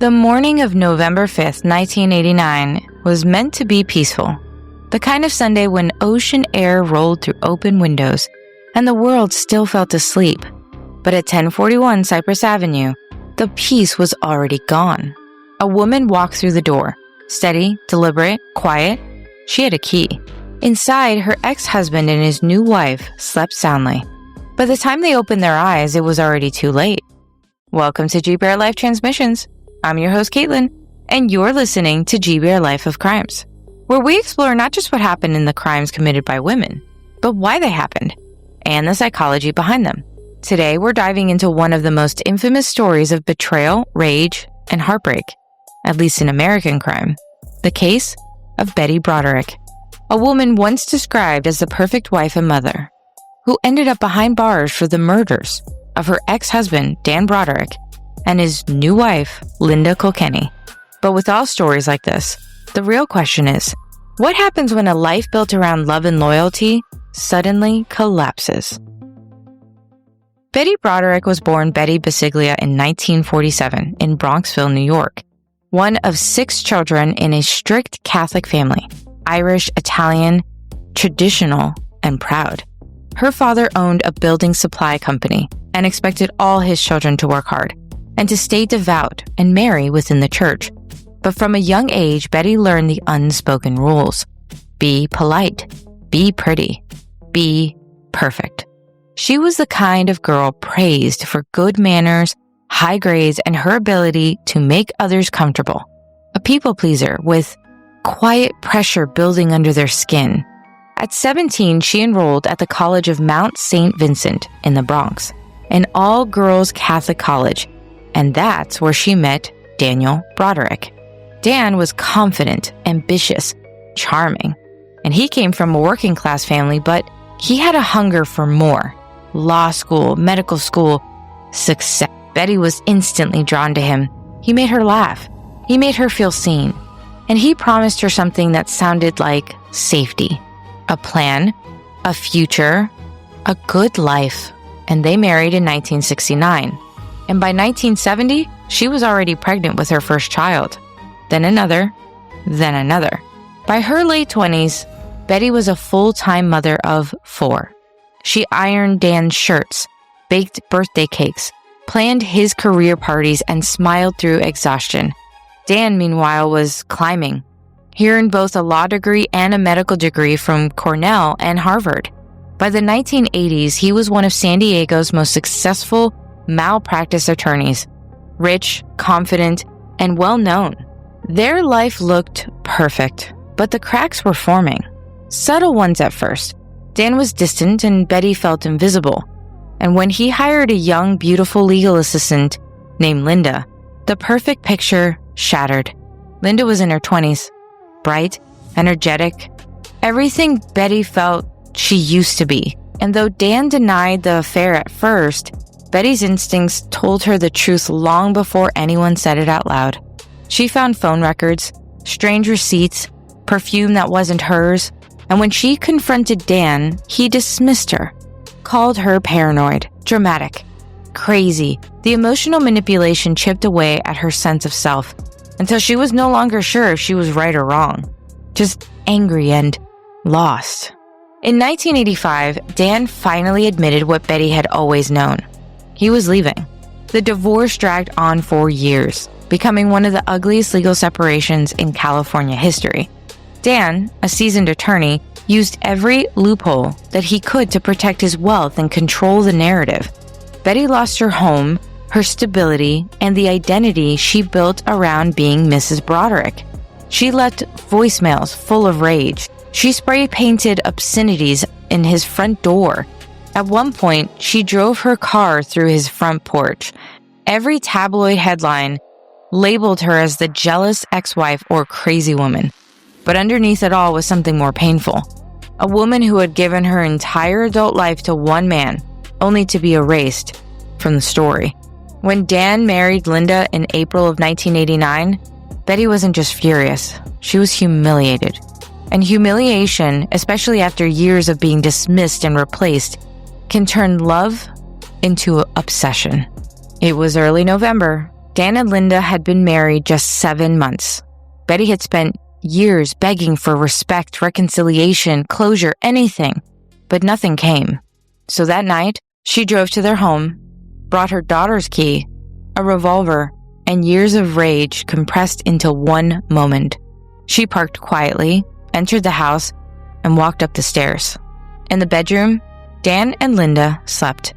The morning of November 5th, 1989 was meant to be peaceful. The kind of Sunday when ocean air rolled through open windows and the world still felt asleep. But at 1041 Cypress Avenue, the peace was already gone. A woman walked through the door. Steady, deliberate, quiet. She had a key. Inside, her ex-husband and his new wife slept soundly. By the time they opened their eyes, it was already too late. Welcome to GBRLIFE Transmissions. I'm your host, Caitlin, and you're listening to GBRLIFE of Crimes, where we explore not just what happened in the crimes committed by women, but why they happened, and the psychology behind them. Today, we're diving into one of the most infamous stories of betrayal, rage, and heartbreak, at least in American crime, the case of Betty Broderick, a woman once described as the perfect wife and mother, who ended up behind bars for the murders of her ex-husband, Dan Broderick, and his new wife, Linda Kolkena. But with all stories like this, the real question is, what happens when a life built around love and loyalty suddenly collapses? Betty Broderick was born Betty Basiglia in 1947 in Bronxville, New York, one of 6 children in a strict Catholic family, Irish, Italian, traditional, and proud. Her father owned a building supply company and expected all his children to work hard and to stay devout and marry within the church. But from a young age, Betty learned the unspoken rules. Be polite. Be pretty. Be perfect. She was the kind of girl praised for good manners, high grades, and her ability to make others comfortable. A people pleaser with quiet pressure building under their skin. At 17, she enrolled at the College of Mount St. Vincent in the Bronx, an all-girls Catholic college, and that's where she met Daniel Broderick. Dan was confident, ambitious, charming, and he came from a working-class family, but he had a hunger for more. Law school, medical school, success. Betty was instantly drawn to him. He made her laugh. He made her feel seen. And he promised her something that sounded like safety, a plan, a future, a good life. And they married in 1969. And by 1970, she was already pregnant with her first child. Then another, then another. By her late 20s, Betty was a full-time mother of 4. She ironed Dan's shirts, baked birthday cakes, planned his career parties, and smiled through exhaustion. Dan, meanwhile, was climbing. He earned both a law degree and a medical degree from Cornell and Harvard. By the 1980s, he was one of San Diego's most successful malpractice attorneys, rich, confident, and well-known. Their life looked perfect, but the cracks were forming. Subtle ones at first. Dan was distant and Betty felt invisible. And when he hired a young, beautiful legal assistant named Linda, the perfect picture shattered. Linda was in her 20s, bright, energetic, everything Betty felt she used to be. And though Dan denied the affair at first, Betty's instincts told her the truth long before anyone said it out loud. She found phone records, strange receipts, perfume that wasn't hers, and when she confronted Dan, he dismissed her, called her paranoid, dramatic, crazy. The emotional manipulation chipped away at her sense of self until she was no longer sure if she was right or wrong, just angry and lost. In 1985, Dan finally admitted what Betty had always known. He was leaving. The divorce dragged on for years, becoming one of the ugliest legal separations in California history. Dan, a seasoned attorney, used every loophole that he could to protect his wealth and control the narrative. Betty lost her home, her stability, and the identity she built around being Mrs. Broderick. She left voicemails full of rage. She spray-painted obscenities in his front door. At one point, she drove her car through his front porch. Every tabloid headline labeled her as the jealous ex-wife or crazy woman. But underneath it all was something more painful. A woman who had given her entire adult life to one man, only to be erased from the story. When Dan married Linda in April of 1989, Betty wasn't just furious. She was humiliated. And humiliation, especially after years of being dismissed and replaced, can turn love into obsession. It was early November, Dan and Linda had been married just 7 months. Betty had spent years begging for respect, reconciliation, closure, anything, but nothing came. So that night, she drove to their home, brought her daughter's key, a revolver, and years of rage compressed into one moment. She parked quietly, entered the house, and walked up the stairs. In the bedroom, Dan and Linda slept.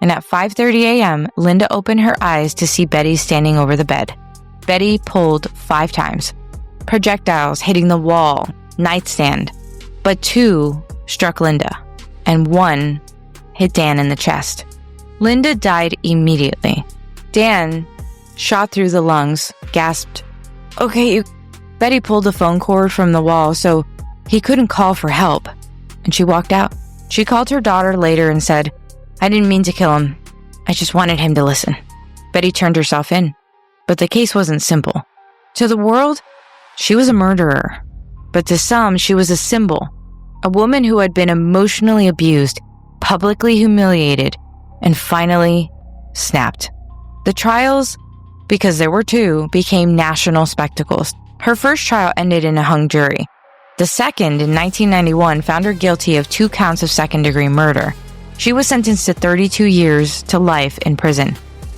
And at 5:30 a.m., Linda opened her eyes to see Betty standing over the bed. Betty pulled 5 times, projectiles hitting the wall, nightstand, but 2 struck Linda, and 1 hit Dan in the chest. Linda died immediately. Dan, shot through the lungs, gasped, "Okay, Betty pulled the phone cord from the wall so he couldn't call for help, and she walked out. She called her daughter later and said, "I didn't mean to kill him. I just wanted him to listen." Betty turned herself in, but the case wasn't simple. To the world, she was a murderer, but to some, she was a symbol, a woman who had been emotionally abused, publicly humiliated, and finally snapped. The trials, because there were 2, became national spectacles. Her first trial ended in a hung jury. The second, in 1991, found her guilty of 2 counts of second-degree murder. She was sentenced to 32 years to life in prison.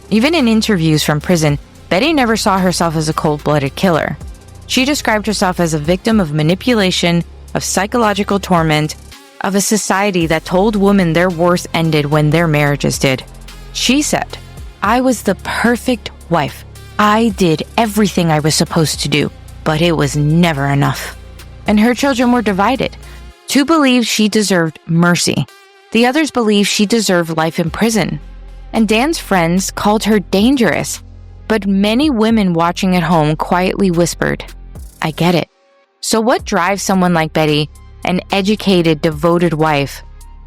Even in interviews from prison, Betty never saw herself as a cold-blooded killer. She described herself as a victim of manipulation, of psychological torment, of a society that told women their worth ended when their marriages did. She said, "I was the perfect wife. I did everything I was supposed to do, but it was never enough." And her children were divided. 2 believed she deserved mercy. The others believed she deserved life in prison. And Dan's friends called her dangerous. But many women watching at home quietly whispered, "I get it." So what drives someone like Betty, an educated, devoted wife,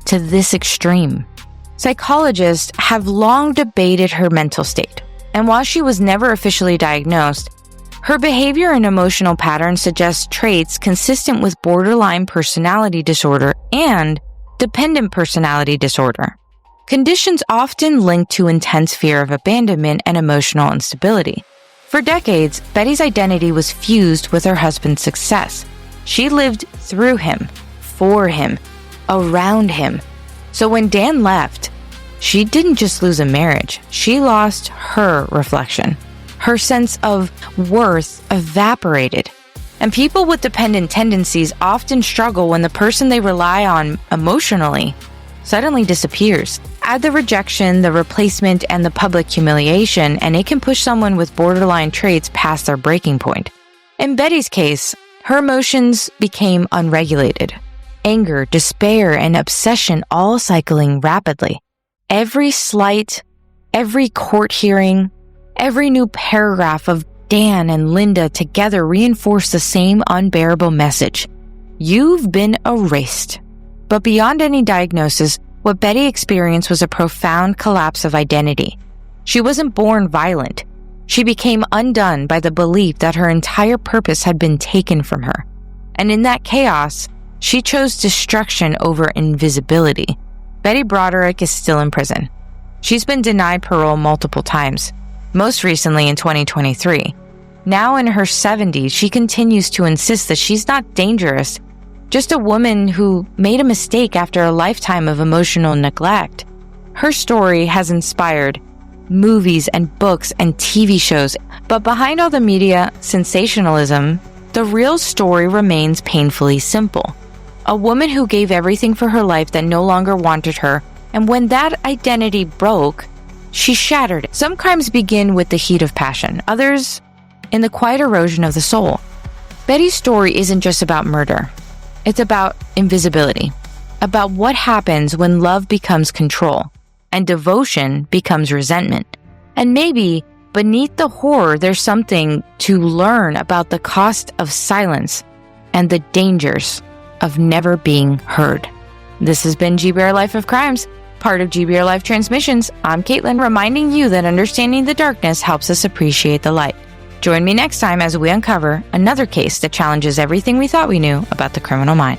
to this extreme? Psychologists have long debated her mental state. And while she was never officially diagnosed, her behavior and emotional patterns suggest traits consistent with borderline personality disorder and dependent personality disorder, conditions often linked to intense fear of abandonment and emotional instability. For decades, Betty's identity was fused with her husband's success. She lived through him, for him, around him. So when Dan left, she didn't just lose a marriage, she lost her reflection. Her sense of worth evaporated. And people with dependent tendencies often struggle when the person they rely on emotionally suddenly disappears. Add the rejection, the replacement, and the public humiliation, and it can push someone with borderline traits past their breaking point. In Betty's case, her emotions became unregulated. Anger, despair, and obsession all cycling rapidly. Every slight, every court hearing, every new paragraph of Dan and Linda together reinforced the same unbearable message. You've been erased. But beyond any diagnosis, what Betty experienced was a profound collapse of identity. She wasn't born violent. She became undone by the belief that her entire purpose had been taken from her. And in that chaos, she chose destruction over invisibility. Betty Broderick is still in prison. She's been denied parole multiple times, most recently in 2023. Now in her 70s, she continues to insist that she's not dangerous, just a woman who made a mistake after a lifetime of emotional neglect. Her story has inspired movies and books and TV shows, but behind all the media sensationalism, the real story remains painfully simple. A woman who gave everything for her life that no longer wanted her, and when that identity broke, she shattered it. Some crimes begin with the heat of passion, others in the quiet erosion of the soul. Betty's story isn't just about murder. It's about invisibility, about what happens when love becomes control and devotion becomes resentment. And maybe beneath the horror, there's something to learn about the cost of silence and the dangers of never being heard. This has been GBRLIFE of Crimes, part of GBRLIFE Transmissions. I'm Caitlin, reminding you that understanding the darkness helps us appreciate the light. Join me next time as we uncover another case that challenges everything we thought we knew about the criminal mind.